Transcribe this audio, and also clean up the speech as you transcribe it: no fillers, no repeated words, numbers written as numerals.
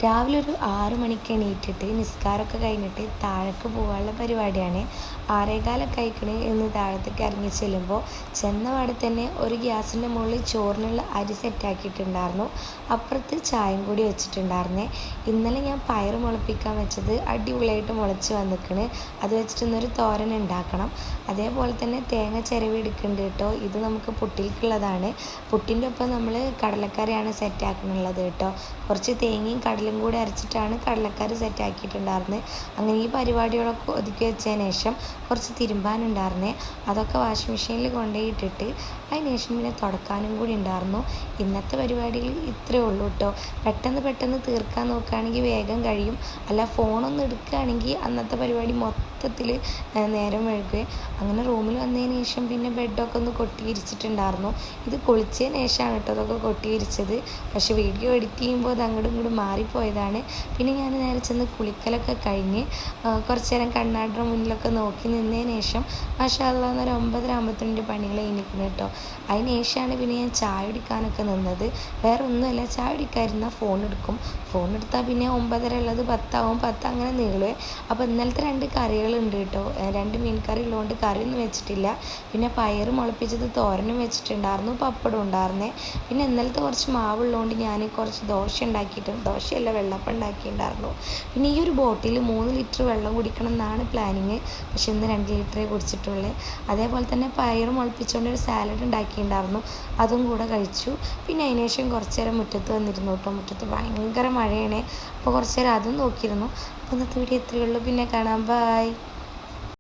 രാവിലെ ഒരു 6 മണിക്ക് എണീറ്റിട്ട് നിസ്കാരമൊക്കെ കഴിഞ്ഞിട്ട് താഴേക്ക് പോകാനുള്ള പരിപാടിയാണ്. 6:15 ആയിക്കണ് എന്ന് താഴത്തേക്ക് ഇറങ്ങി ചെല്ലുമ്പോൾ ചെന്നപാടെ തന്നെ ഒരു ഗ്യാസിൻ്റെ മുകളിൽ ചോറിനുള്ള അരി സെറ്റാക്കിയിട്ടുണ്ടായിരുന്നു. അപ്പുറത്ത് ചായയും കൂടി വെച്ചിട്ടുണ്ടായിരുന്നേ. ഇന്നലെ ഞാൻ പയർ മുളപ്പിക്കാൻ വെച്ചത് അടിപൊളിയായിട്ട് മുളച്ച് വന്നിക്കണ്. അത് വെച്ചിട്ട് ഇന്നൊരു തോരൻ ഉണ്ടാക്കണം. അതേപോലെ തന്നെ തേങ്ങ ചിരവി എടുക്കുന്നുണ്ട് കേട്ടോ. ഇത് നമുക്ക് പുട്ടിലേക്കുള്ളതാണ്. പുട്ടിൻ്റെ ഒപ്പം നമ്മൾ കടലക്കറിയാണ് സെറ്റാക്കുന്നുള്ളത് കേട്ടോ. കുറച്ച് തേങ്ങയും കടലും കൂടി അരച്ചിട്ടാണ് കടലക്കറി സെറ്റാക്കിയിട്ടുണ്ടായിരുന്നത്. അങ്ങനെ ഈ പരിപാടികളൊക്കെ ഒതുക്കി വെച്ചതിന് ശേഷം കുറച്ച് തിരുമ്പാനുണ്ടായിരുന്നേ. അതൊക്കെ വാഷിംഗ് മെഷീനിൽ കൊണ്ടുപോയിട്ടിട്ട് അതിന് ശേഷം പിന്നെ തുടക്കാനും കൂടി ഉണ്ടായിരുന്നു. ഇന്നത്തെ പരിപാടികൾ ഇത്രയേ ഉള്ളൂ കേട്ടോ. പെട്ടെന്ന് തീർക്കാൻ നോക്കുകയാണെങ്കിൽ വേഗം കഴിയും. അല്ല ഫോണൊന്നും എടുക്കുകയാണെങ്കിൽ അന്നത്തെ പരിപാടി മൊത്തത്തിൽ നേരം വൈകുകയും. അങ്ങനെ റൂമിൽ വന്നതിന് ശേഷം പിന്നെ ബെഡൊക്കെ ഒന്ന് കൊട്ടി വിരിച്ചിട്ടുണ്ടായിരുന്നു. ഇത് കുളിച്ചതിന് ശേഷമാണ് കേട്ടോ അതൊക്കെ കൊട്ടി വിരിച്ചത്. പക്ഷേ വീഡിയോ എഡിറ്റ് ചെയ്യുമ്പോൾ അത് അങ്ങോട്ടും ഇങ്ങോട്ടും മാറിപ്പോയതാണ്. പിന്നെ ഞാൻ നേരെ ചെന്ന് കുളിക്കലൊക്കെ കഴിഞ്ഞ് കുറച്ച് നേരം കണ്ണാടിയുടെ മുന്നിലൊക്കെ നോക്കി നിന്നതിന് ശേഷം മാഷാ അല്ലാ എന്നൊരു 9:50 പണികൾ കഴിഞ്ഞിരിക്കുന്നു കേട്ടോ. അതിന് ശേഷമാണ് പിന്നെ ഞാൻ ചായ കുടിക്കാനൊക്കെ നിന്നത്. വേറെ ഒന്നുമല്ല, ചായ കുടിക്കാതിരുന്നാൽ ഫോൺ എടുത്താൽ പിന്നെ 9:30 ഉള്ളത് 10 ആവും, 10 അങ്ങനെ നീളുവേ. അപ്പോൾ ഇന്നലത്തെ 2 കറികളുണ്ട് കേട്ടോ. 2 മീൻ കറി ഉള്ളതുകൊണ്ട് കറിയൊന്നും വെച്ചിട്ടില്ല. പിന്നെ പയർ മുളപ്പിച്ചത് തോരനും വെച്ചിട്ടുണ്ടായിരുന്നു, പപ്പടം ഉണ്ടായിരുന്നേ. പിന്നെ ഇന്നലത്തെ കുറച്ച് മാവുള്ളതുകൊണ്ട് ഞാൻ കുറച്ച് ദോശയല്ല വെള്ളപ്പം ഉണ്ടാക്കിയിട്ടുണ്ടായിരുന്നു. പിന്നെ ഈ ഒരു ബോട്ടിൽ 3 ലിറ്റർ വെള്ളം കുടിക്കണം എന്നാണ് പ്ലാനിങ്. പക്ഷെ ഇന്ന് 2 ലിറ്ററേ കുടിച്ചിട്ടുള്ളൂ. അതേപോലെ തന്നെ പയർ മുളപ്പിച്ചുകൊണ്ട് ഒരു സാലഡ് ഉണ്ടാക്കിയിട്ടുണ്ടായിരുന്നു, അതും കൂടെ കഴിച്ചു. പിന്നെ അതിന് ശേഷം കുറച്ച് നേരം മുറ്റത്ത് വന്നിരുന്നു കേട്ടോ. മുറ്റത്ത് ഭയങ്കര മഴയാണ്. അപ്പോൾ കുറച്ച് നേരം അതും നോക്കിയിരുന്നു. അപ്പോൾ ഇന്നത്തെ വീഡിയോ ഇത്രയേ ഉള്ളൂ. പിന്നെ കാണാം, ബൈ.